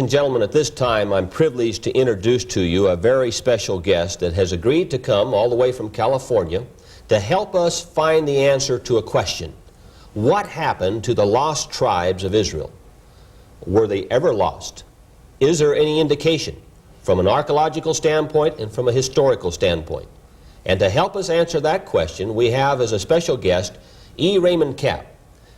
and gentlemen, at this time I'm privileged to introduce to you a very special guest that has agreed to come all the way from California to help us find the answer to a question. What happened to the lost tribes of Israel? Were they ever lost? Is there any indication from an archaeological standpoint and from a historical standpoint? And to help us answer that question, we have as a special guest E. Raymond Capp.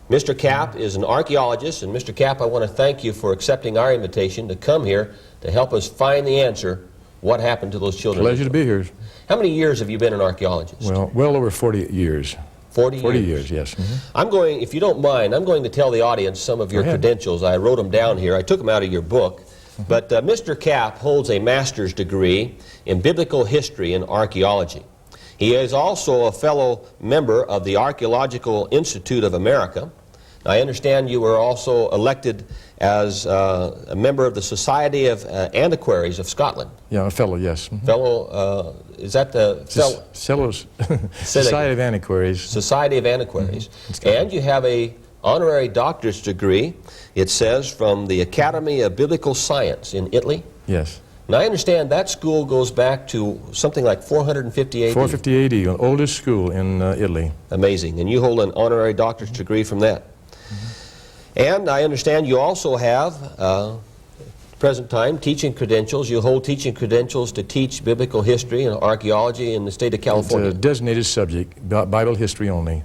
Mr. Capp is an archaeologist, and Mr. Capp, I want to thank you for accepting our invitation to come here to help us find the answer, what happened to those children. Pleasure to be here. How many years have you been an archaeologist? Well over 40 years. 40 years, yes. I'm going, if you don't mind, I'm going to tell the audience some of your credentials. I wrote them down here. I took them out of your book. But Mr. Capp holds a master's degree in biblical history and archaeology. He is also a fellow member of the Archaeological Institute of America. I understand you were also elected as a member of the Society of Antiquaries of Scotland. Yeah, a fellow, yes. Fellow, is that the fellow? Society of Antiquaries. Society of Antiquaries. And you have a honorary doctorate degree, it says, from the Academy of Biblical Science in Italy. Yes. And I understand that school goes back to something like 450 AD. 450 AD, the oldest school in Italy. Amazing. And you hold an honorary doctorate degree from that. And I understand you also have, present time, teaching credentials. You hold teaching credentials to teach biblical history and archaeology in the state of California. It's a designated subject, Bible history only.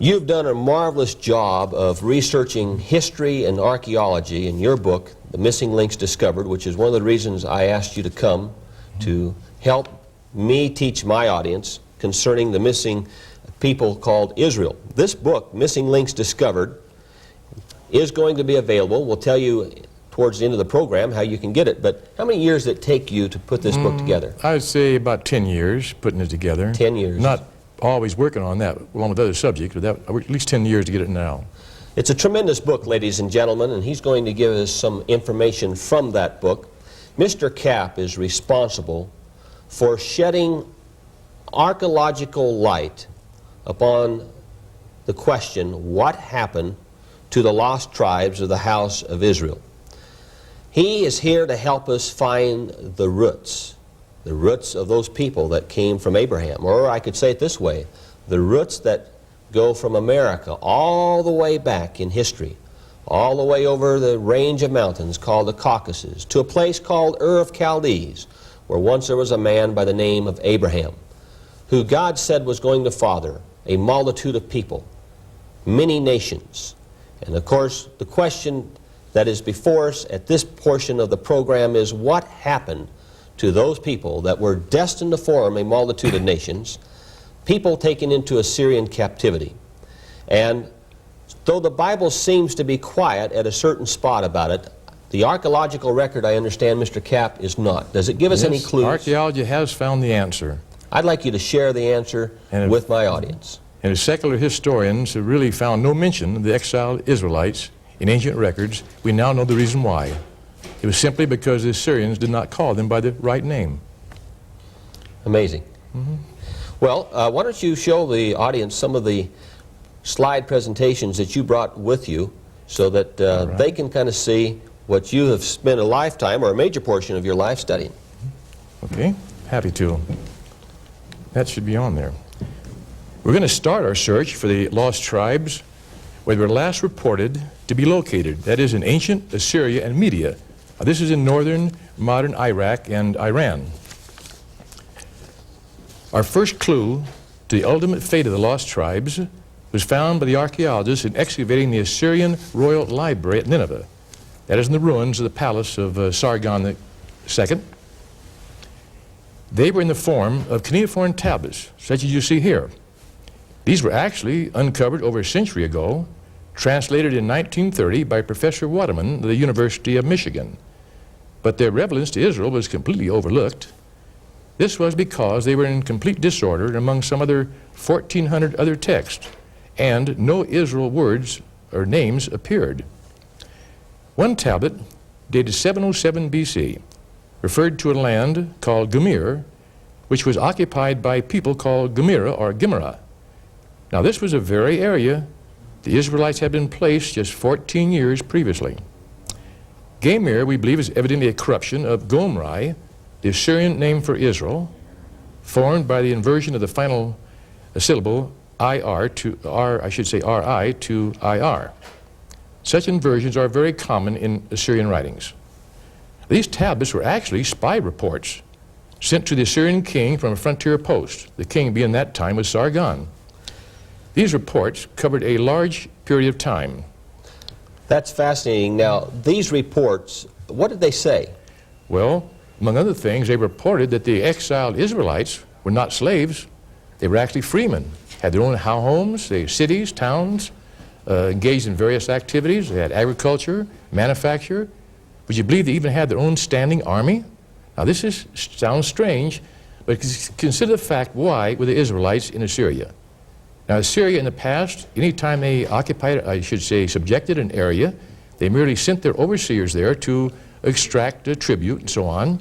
You've done a marvelous job of researching history and archaeology in your book, The Missing Links Discovered, which is one of the reasons I asked you to come to help me teach my audience concerning the missing people called Israel. This book, Missing Links Discovered, is going to be available. We'll tell you towards the end of the program how you can get it, but how many years did it take you to put this book together? I would say about 10 years putting it together. 10 years. Not always working on that, along with other subjects, but that, at least 10 years to get it now. It's a tremendous book, ladies and gentlemen, and he's going to give us some information from that book. Mr. Capp is responsible for shedding archaeological light upon the question, what happened to the lost tribes of the house of Israel? He is here to help us find the roots of those people that came from Abraham. Or I could say it this way, the roots that go from America all the way back in history, all the way over the range of mountains called the Caucasus, to a place called Ur of Chaldees, where once there was a man by the name of Abraham, who God said was going to father a multitude of people, many nations. And of course, the question that is before us at this portion of the program is, what happened to those people that were destined to form a multitude of nations, people taken into Assyrian captivity? And though the Bible seems to be quiet at a certain spot about it, the archaeological record, I understand, Mr. Capp, is not. Does it give us any clues? Archaeology has found the answer. I'd like you to share the answer with my audience. And as secular historians have really found no mention of the exiled Israelites in ancient records, we now know the reason why. It was simply because the Assyrians did not call them by the right name. Amazing. Well, why don't you show the audience some of the slide presentations that you brought with you so that they can kind of see what you have spent a lifetime or a major portion of your life studying. Okay, happy to. That should be on there. We're going to start our search for the lost tribes where they were last reported to be located. That is in ancient Assyria and Media. This is in northern modern Iraq and Iran. Our first clue to the ultimate fate of the lost tribes was found by the archaeologists in excavating the Assyrian Royal Library at Nineveh. That is in the ruins of the palace of Sargon II. They were in the form of cuneiform tablets, such as you see here. These were actually uncovered over a century ago, translated in 1930 by Professor Waterman of the University of Michigan. But their relevance to Israel was completely overlooked. This was because they were in complete disorder among some other 1,400 other texts, and no Israel words or names appeared. One tablet, dated 707 BC, referred to a land called Gumir, which was occupied by people called Gumira or Gimera. Now this was a very area the Israelites had been placed just 14 years previously. Gamer, we believe, is evidently a corruption of Gomri, the Assyrian name for Israel, formed by the inversion of the final syllable IR to R, I should say RI to IR. Such inversions are very common in Assyrian writings. These tablets were actually spy reports sent to the Assyrian king from a frontier post. The king being that time was Sargon. These reports covered a large period of time. That's fascinating. Now, these reports, what did they say? Well, among other things, they reported that the exiled Israelites were not slaves. They were actually freemen, had their own homes, their cities, towns, engaged in various activities. They had agriculture, manufacture. Would you believe they even had their own standing army? Now, this sounds strange, but consider the fact why were the Israelites in Assyria. Now, Assyria in the past, anytime they occupied, I should say, subjected an area, they merely sent their overseers there to extract a tribute and so on.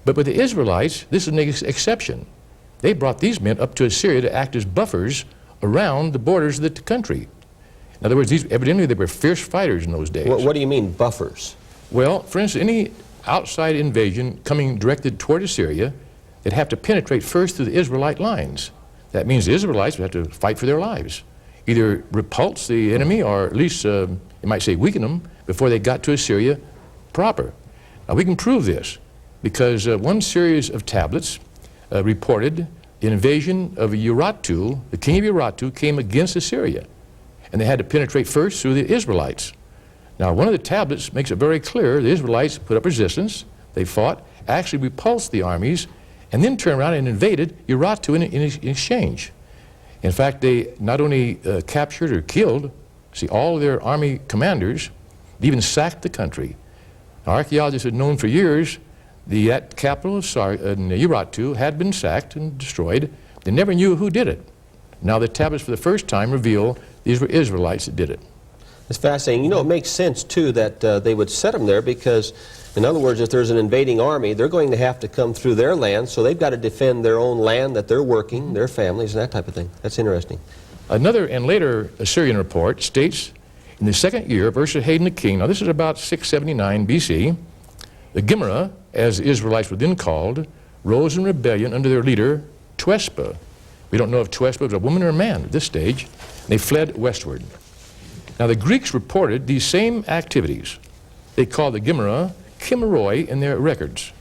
But with the Israelites, this is an exception. They brought these men up to Assyria to act as buffers around the borders of the country. In other words, evidently they were fierce fighters in those days. What do you mean, buffers? Well, for instance, any outside invasion coming directed toward Assyria, they'd have to penetrate first through the Israelite lines. That means the Israelites would have to fight for their lives, either repulse the enemy or at least, you might say, weaken them before they got to Assyria proper. Now, we can prove this because one series of tablets reported the invasion of Urartu. The king of Urartu came against Assyria, and they had to penetrate first through the Israelites. Now, one of the tablets makes it very clear the Israelites put up resistance, they fought, actually repulsed the armies, and then turned around and invaded Urartu in exchange. In fact, they not only captured or killed, all of their army commanders, they even sacked the country. Now, archaeologists had known for years that capital of Urartu had been sacked and destroyed. They never knew who did it. Now the tablets for the first time reveal these were Israelites that did it. It's fascinating. You know, it makes sense, too, that they would set them there because, in other words, if there's an invading army, they're going to have to come through their land, so they've got to defend their own land that they're working, their families, and that type of thing. That's interesting. Another and later Assyrian report states, in the second year of Esarhaddon the king, now this is about 679 BC, the Gimera, as the Israelites were then called, rose in rebellion under their leader, Tuespa. We don't know if Tuespa was a woman or a man at this stage. And they fled westward. Now the Greeks reported these same activities. They called the Gimera Chimeroi in their records.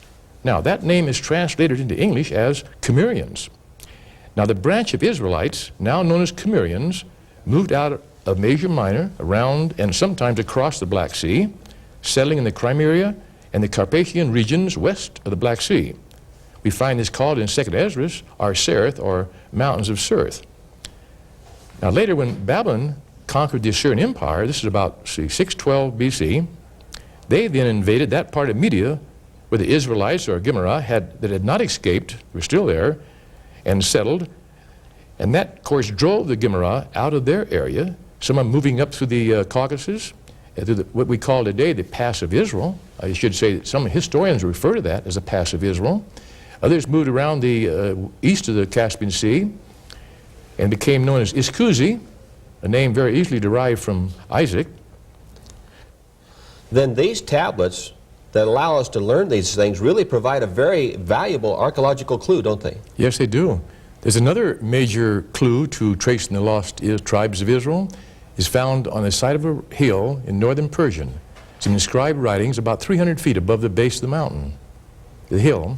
Now that name is translated into English as Cimmerians. Now the branch of Israelites, now known as Cimmerians, moved out of Asia Minor, around and sometimes across the Black Sea, settling in the Crimea and the Carpathian regions west of the Black Sea. We find this called in 2nd Ezra, Arsereth, or Mountains of Serth. Now later, when Babylon conquered the Assyrian Empire, this is about 612 BC, they then invaded that part of Media where the Israelites, or Gimera, that had not escaped, were still there, and settled. And that, of course, drove the Gimera out of their area, some of them moving up through the Caucasus, through what we call today the Pass of Israel. I should say that some historians refer to that as the Pass of Israel. Others moved around the east of the Caspian Sea and became known as Iskuzi, a name very easily derived from Isaac. Then these tablets that allow us to learn these things really provide a very valuable archaeological clue, don't they? Yes, they do. There's another major clue to tracing the lost tribes of Israel. Is found on the side of a hill in northern Persian. It's in inscribed writings about 300 feet above the base of the mountain, the hill.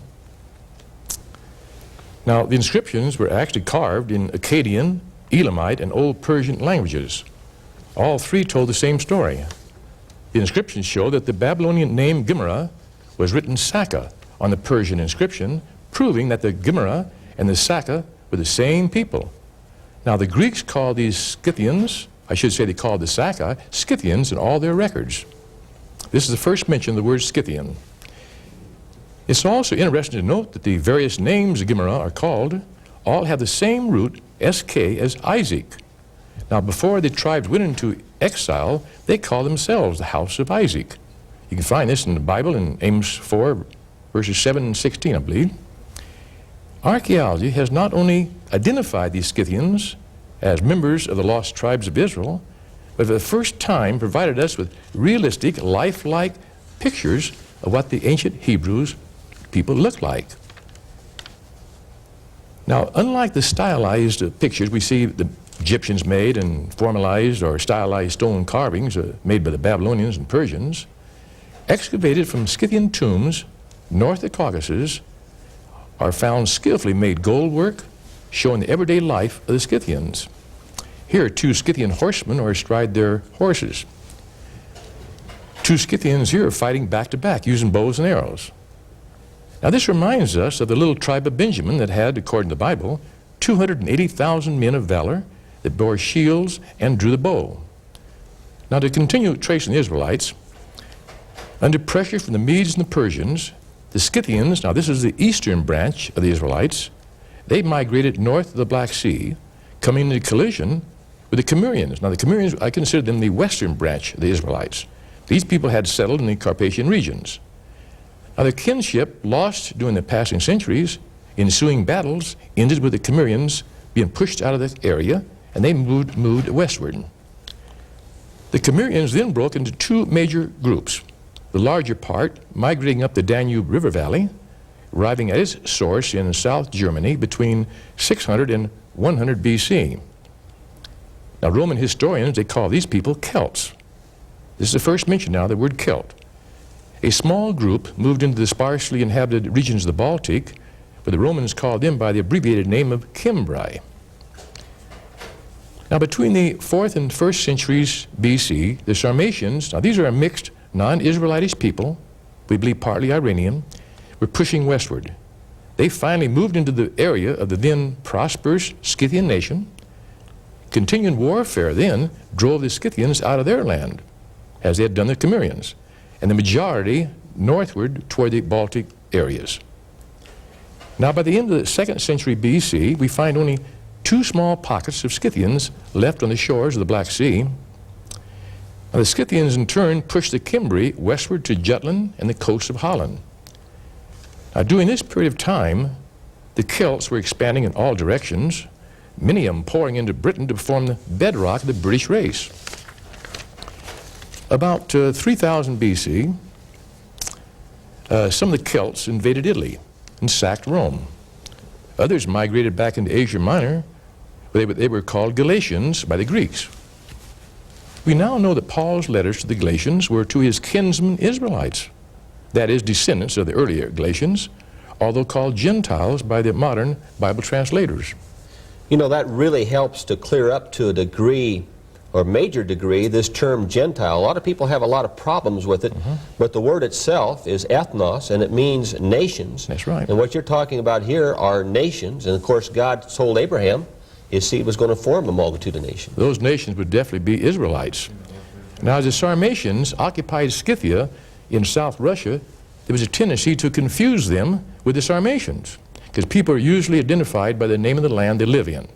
Now, the inscriptions were actually carved in Akkadian, Elamite, and Old Persian languages. All three told the same story. The inscriptions show that the Babylonian name Gimera was written Saka on the Persian inscription, proving that the Gimera and the Saka were the same people. Now, the Greeks called these Scythians, I should say they called the Saka Scythians in all their records. This is the first mention of the word Scythian. It's also interesting to note that the various names of Gimera are called all have the same root, SK, as Isaac. Now, before the tribes went into exile, they called themselves the house of Isaac. You can find this in the Bible in Amos 4, verses 7 and 16, I believe. Archaeology has not only identified these Scythians as members of the lost tribes of Israel, but for the first time provided us with realistic, lifelike pictures of what the ancient Hebrews people looked like. Now, unlike the stylized pictures we see the Egyptians made and formalized or stylized stone carvings made by the Babylonians and Persians, excavated from Scythian tombs north of the Caucasus are found skillfully made gold work showing the everyday life of the Scythians. Here, two Scythian horsemen are astride their horses. Two Scythians here are fighting back to back using bows and arrows. Now, this reminds us of the little tribe of Benjamin that had, according to the Bible, 280,000 men of valor that bore shields and drew the bow. Now, to continue tracing the Israelites, under pressure from the Medes and the Persians, the Scythians, now this is the eastern branch of the Israelites, they migrated north of the Black Sea, coming into collision with the Cimmerians. Now, the Cimmerians, I consider them the western branch of the Israelites. These people had settled in the Carpathian regions. Now, their kinship, lost during the passing centuries, ensuing battles, ended with the Cimmerians being pushed out of that area, and they moved westward. The Cimmerians then broke into two major groups. The larger part migrating up the Danube River Valley, arriving at its source in South Germany between 600 and 100 BC. Now, Roman historians, they call these people Celts. This is the first mention now of the word Celt. A small group moved into the sparsely inhabited regions of the Baltic, where the Romans called them by the abbreviated name of Cimbri. Now, between the 4th and 1st centuries BC, the Sarmatians, now these are a mixed non-Israelitish people, we believe partly Iranian, were pushing westward. They finally moved into the area of the then prosperous Scythian nation. Continuing warfare then drove the Scythians out of their land, as they had done the Cimmerians, and the majority northward toward the Baltic areas. Now, by the end of the 2nd century BC, we find only two small pockets of Scythians left on the shores of the Black Sea. Now, the Scythians, in turn, pushed the Cimbri westward to Jutland and the coast of Holland. Now, during this period of time, the Celts were expanding in all directions, many of them pouring into Britain to form the bedrock of the British race. About 3000 BC, some of the Celts invaded Italy and sacked Rome. Others migrated back into Asia Minor, where they were called Galatians by the Greeks. We now know that Paul's letters to the Galatians were to his kinsmen Israelites, that is, descendants of the earlier Galatians, although called Gentiles by the modern Bible translators. You know, that really helps to clear up to a degree, or major degree, this term Gentile. A lot of people have a lot of problems with it, but the word itself is ethnos, and it means nations. That's right. And what you're talking about here are nations, and of course God told Abraham his seed was going to form a multitude of nations. Those nations would definitely be Israelites. Now, as the Sarmatians occupied Scythia in South Russia, there was a tendency to confuse them with the Sarmatians, because people are usually identified by the name of the land they live in.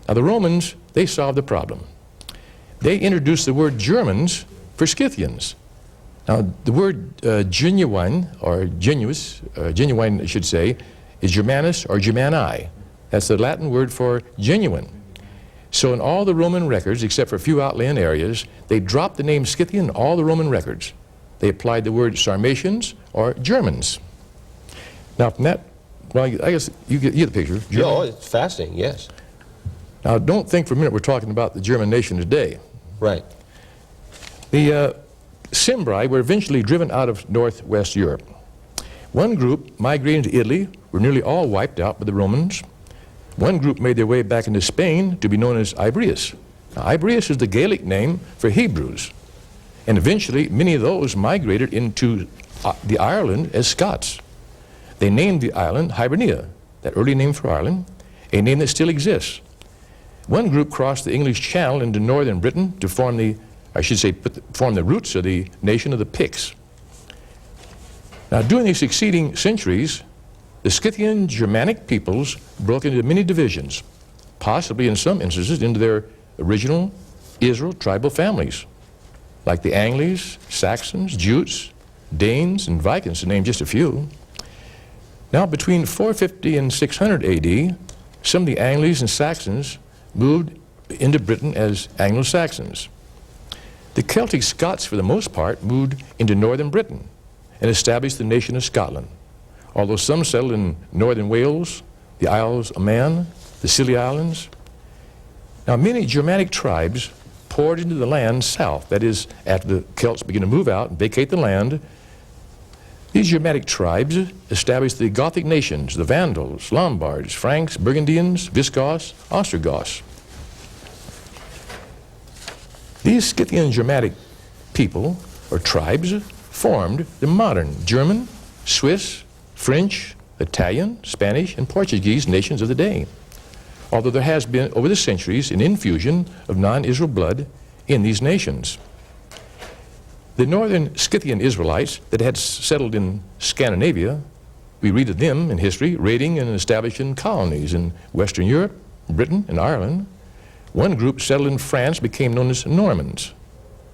Now, the Romans, they solved the problem. They introduced the word Germans for Scythians. Now, the word genuine, or genuine, I should say, is Germanus or Germani. That's the Latin word for genuine. So in all the Roman records, except for a few outland areas, they dropped the name Scythian in all the Roman records. They applied the word Sarmatians or Germans. Now, from that, well, I guess you get the picture. German. No, it's fascinating, yes. Now, don't think for a minute we're talking about the German nation today. Right. The Cimbri were eventually driven out of northwest Europe. One group migrated to Italy, were nearly all wiped out by the Romans. One group made their way back into Spain to be known as Ibrius. Now, Ibrius is the Gaelic name for Hebrews. And eventually, many of those migrated into the Ireland as Scots. They named the island Hibernia, that early name for Ireland, a name that still exists. One group crossed the English Channel into northern Britain to form the, I should say, form the roots of the nation of the Picts. Now, during the succeeding centuries, the Scythian Germanic peoples broke into many divisions, possibly in some instances into their original Israel tribal families, like the Anglo-Saxons, Jutes, Danes, and Vikings, to name just a few. Now, between 450 and 600 AD, some of the Angles and Saxons moved into Britain as Anglo-Saxons. The Celtic Scots, for the most part, moved into northern Britain and established the nation of Scotland, although some settled in northern Wales, the Isles of Man, the Scilly Islands. Now, many Germanic tribes poured into the land south, that is, after the Celts began to move out and vacate the land. These Germanic tribes established the Gothic nations, the Vandals, Lombards, Franks, Burgundians, Visigoths, Ostrogoths. These Scythian Germanic people, or tribes, formed the modern German, Swiss, French, Italian, Spanish, and Portuguese nations of the day, although there has been, over the centuries, an infusion of non-Israel blood in these nations. The northern Scythian Israelites that had settled in Scandinavia, we read of them in history, raiding and establishing colonies in Western Europe, Britain, and Ireland. One group settled in France became known as Normans,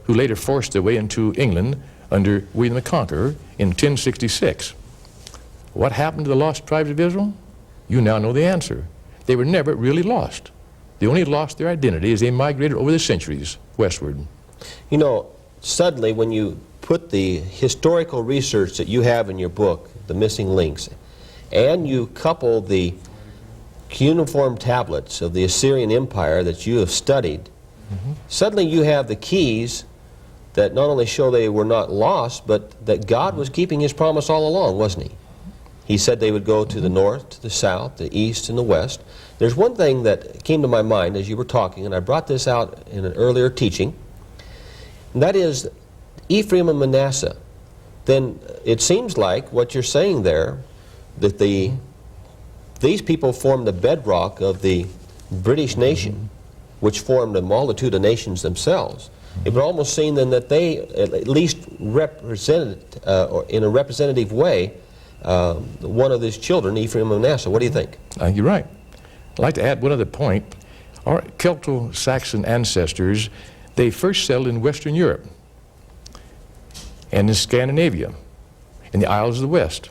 who later forced their way into England under William the Conqueror in 1066. What happened to the lost tribes of Israel? You now know the answer. They were never really lost. They only lost their identity as they migrated over the centuries westward. You know, suddenly when you put the historical research that you have in your book, The Missing Links, and you couple the cuneiform tablets of the Assyrian Empire that you have studied, suddenly you have the keys that not only show they were not lost, but that God was keeping his promise all along, wasn't he? He said they would go to the north, to the south, the east, and the west. There's one thing that came to my mind as you were talking, and I brought this out in an earlier teaching, and that is Ephraim and Manasseh. Then it seems like what you're saying there, that these people formed the bedrock of the British nation, which formed a multitude of nations themselves. It would almost seem then that they at least represented, or in a representative way, one of these children, Ephraim and Manasseh. What do you think? You're right. I'd like to add one other point. Our Celto-Saxon ancestors, they first settled in Western Europe and in Scandinavia, in the Isles of the West,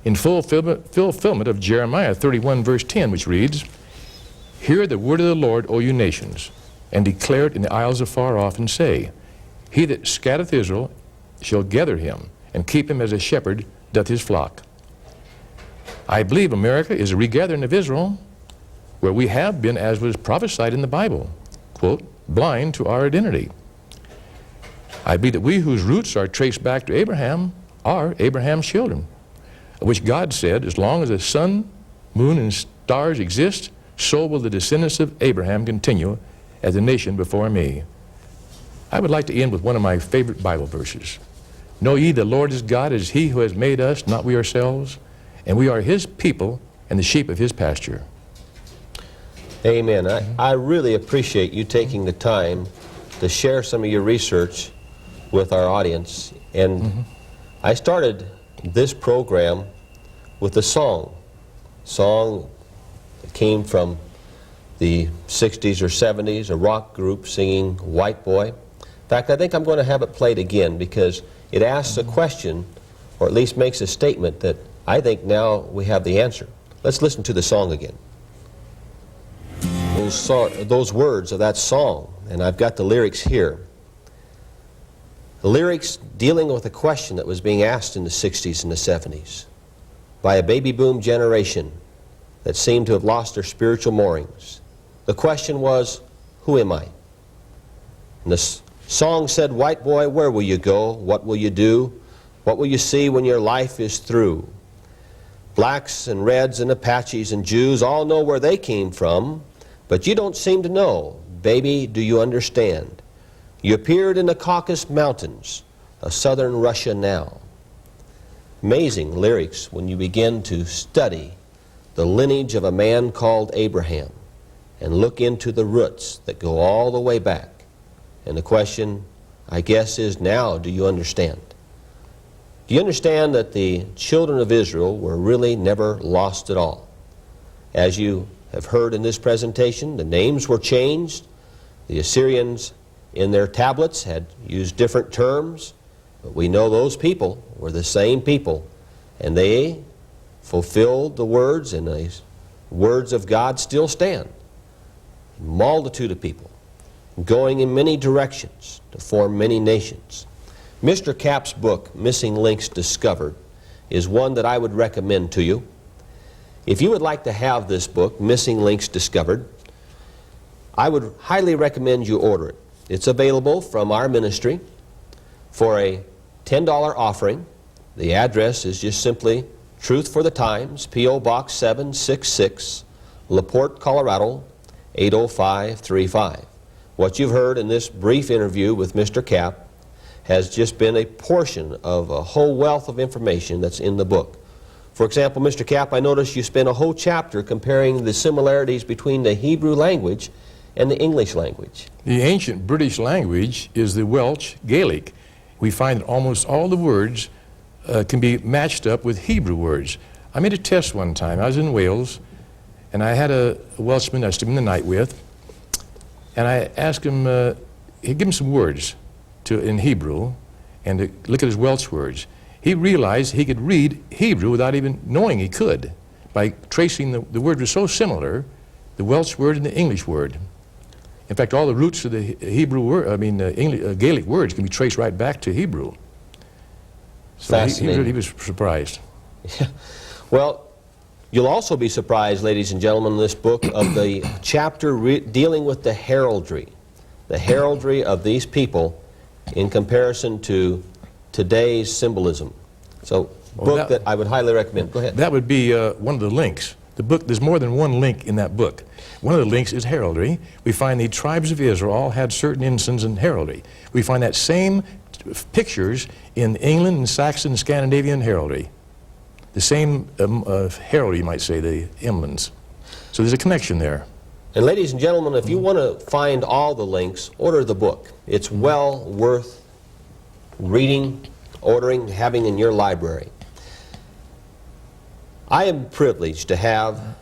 in fulfillment of Jeremiah 31 verse 10, which reads, "Hear the word of the Lord, O you nations, and declare it in the isles afar off, and say, He that scattereth Israel shall gather him, and keep him as a shepherd doth his flock." I believe America is a regathering of Israel, where we have been, as was prophesied in the Bible, quote, blind to our identity. I believe that we whose roots are traced back to Abraham are Abraham's children, which God said, as long as the sun, moon, and stars exist, so will the descendants of Abraham continue as a nation before me. I would like to end with one of my favorite Bible verses. Know ye the Lord is God, is he who has made us, not we ourselves, and we are his people and the sheep of his pasture. Amen. I really appreciate you taking the time to share some of your research with our audience. And I started this program with a song that came from the 60s or 70s, a rock group singing White Boy. In fact, I think I'm going to have it played again because it asks a question, or at least makes a statement that I think now we have the answer. Let's listen to the song again. Those words of that song, and I've got the lyrics here. The lyrics dealing with a question that was being asked in the 60s and the 70s by a baby boom generation that seemed to have lost their spiritual moorings. The question was, who am I? And the song said, white boy, where will you go? What will you do? What will you see when your life is through? Blacks and Reds and Apaches and Jews all know where they came from, but you don't seem to know. Baby, do you understand? You appeared in the Caucasus Mountains of southern Russia now. Amazing lyrics when you begin to study the lineage of a man called Abraham and look into the roots that go all the way back. And the question, I guess, is now, do you understand? Do you understand that the children of Israel were really never lost at all? As you have heard in this presentation, the names were changed. The Assyrians in their tablets had used different terms, but we know those people were the same people, and they fulfilled the words, and the words of God still stand. A multitude of people going in many directions to form many nations. Mr. Capp's book, Missing Links Discovered, is one that I would recommend to you. If you would like to have this book, Missing Links Discovered, I would highly recommend you order it. It's available from our ministry for a $10 offering. The address is just simply Truth for the Times, P.O. Box 766, LaPorte, Colorado, 80535. What you've heard in this brief interview with Mr. Capp has just been a portion of a whole wealth of information that's in the book. For example, Mr. Capp, I noticed you spent a whole chapter comparing the similarities between the Hebrew language and the English language. The ancient British language is the Welsh Gaelic. We find that almost all the words can be matched up with Hebrew words. I made a test one time. I was in Wales, and I had a Welshman I was spending the night with, and I asked him, he'd give him some words in Hebrew, and to look at his Welsh words. He realized he could read Hebrew without even knowing he could, by tracing the words were so similar, the Welsh word and the English word. In fact, all the roots of the Hebrew word, Gaelic words can be traced right back to Hebrew. So Fascinating. he was surprised. Yeah. Well, you'll also be surprised, ladies and gentlemen, in this book of the chapter dealing with the heraldry of these people in comparison to today's symbolism. So, book that I would highly recommend. Go ahead. That would be one of the links. The book, there's more than one link in that book. One of the links is heraldry. We find the tribes of Israel all had certain instances in heraldry. We find that same pictures in England and Saxon and Scandinavian heraldry. The same heraldry, you might say, the emblems. So there's a connection there. And ladies and gentlemen, if you want to find all the links, order the book. It's well worth reading, ordering, having in your library. I am privileged to have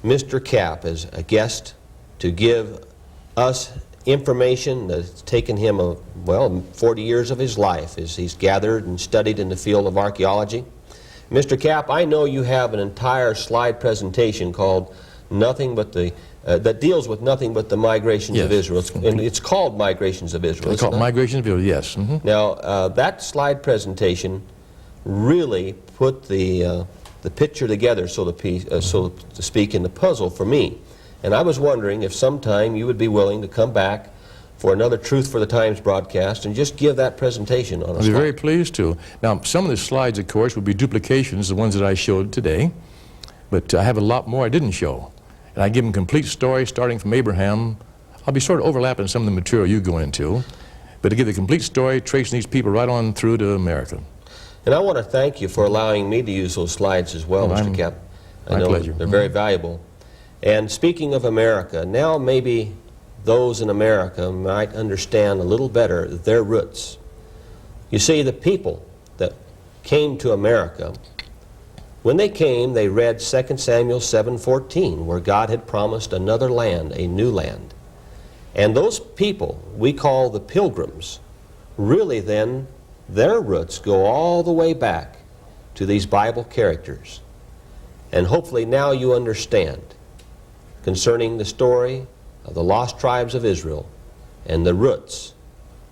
Mr. Capp as a guest to give us information that's taken him, 40 years of his life as he's gathered and studied in the field of archaeology. Mr. Capp, I know you have an entire slide presentation called Nothing But the, that deals with nothing but the migrations of Israel. And it's called Migrations of Israel. It's called Migrations of Israel, yes. Mm-hmm. Now, that slide presentation really put the picture together, so to speak, in the puzzle for me. And I was wondering if sometime you would be willing to come back for another Truth for the Times broadcast and just give that presentation on a slide. I'd be very pleased to. Now, some of the slides, of course, would be duplications, the ones that I showed today, but I have a lot more I didn't show. And I give them complete stories starting from Abraham. I'll be sort of overlapping some of the material you go into, but to give the complete story, tracing these people right on through to America. And I want to thank you for allowing me to use those slides as well, Mr. Capp. I know pleasure. They're very valuable. And speaking of America, now maybe those in America might understand a little better their roots. You see, the people that came to America, when they came, they read 2 Samuel 7:14, where God had promised another land, a new land. And those people we call the pilgrims, really then, their roots go all the way back to these Bible characters. And hopefully now you understand concerning the story of the lost tribes of Israel and the roots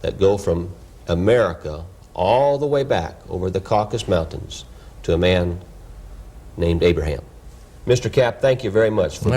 that go from America all the way back over the Caucasus Mountains to a man named Abraham. Mr. Capp, thank you very much for being